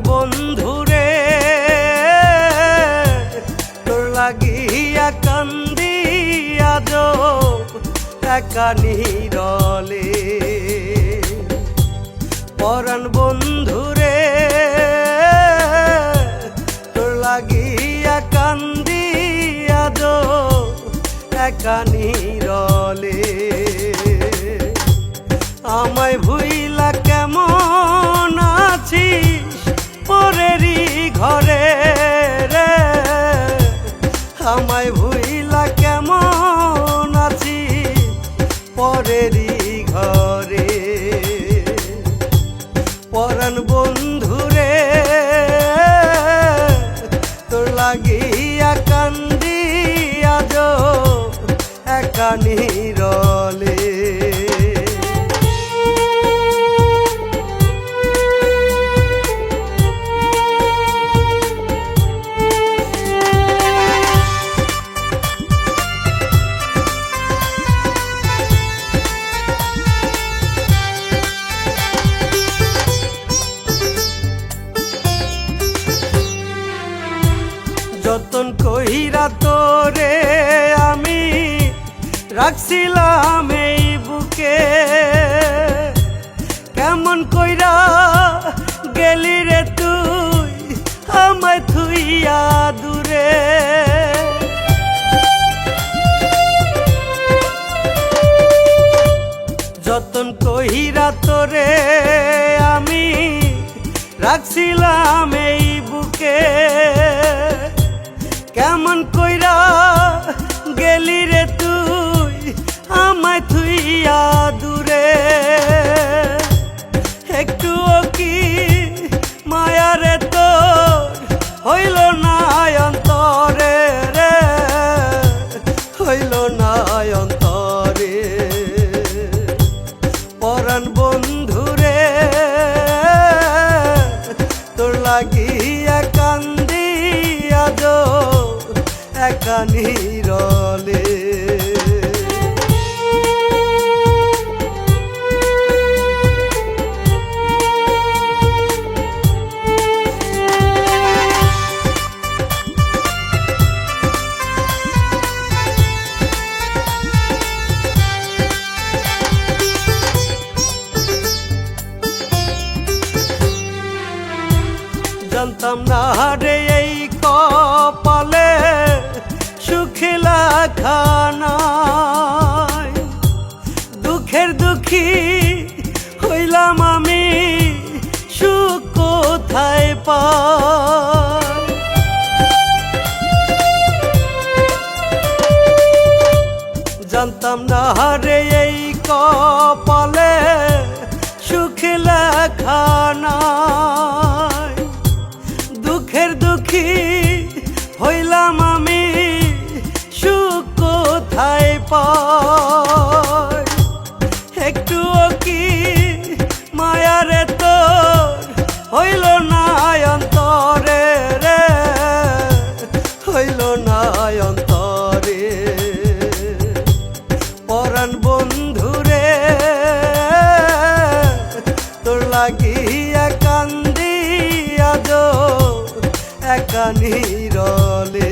বন্ধুরে তোর লাগিয়া কান্দি আজ একা নীরলে। পরাণ বন্ধুরে তোর লাগিয়া কান্দি আজ একা নীরলে। আমায় ভুইলা কেমন আছিস পরেরই ঘরে রে, আমায় ভুইলা কেমন আছিস পরেরই ঘরে। পরাণ বন্ধুরে তোর লাগিয়া কান্দি আজ একা নীরলে। যতন কইরা তোরে আমি রাখছিলাম এই বুকে, কেমন কইরা গেলি রে তুই আমায় থুইয়া দূরে। যতন কইরা তোরে আমি রাখছিলাম এই বুকে, কেমন কইরা গেলি রে তুই আমায় থুইয়া দূরে। একটুও কি মায়া রে তোর হইল না অন্তরে রে, হইল না অন্তরে। পরাণ বন্ধুরে তোর লাগিয়া কান্দি আজ একা নীরলে। জানতাম না রে এই কপালে সুখে লেখা নাই, দুঃখের দুঃখী হইলাম আমি সুখ কোথায় পাই। জানতাম না রে এই কপালে সুখে লেখা নাই, দুঃখের দুঃখী হইলাম আমি সুখ কোথায় পাই। একটুও কি মায়া রে তোর হইল না অন্তরে রে, হইল না অন্তরে। পরাণ বন্ধুরে তোর লাগিয়া কান্দি আজ একা নীরলে।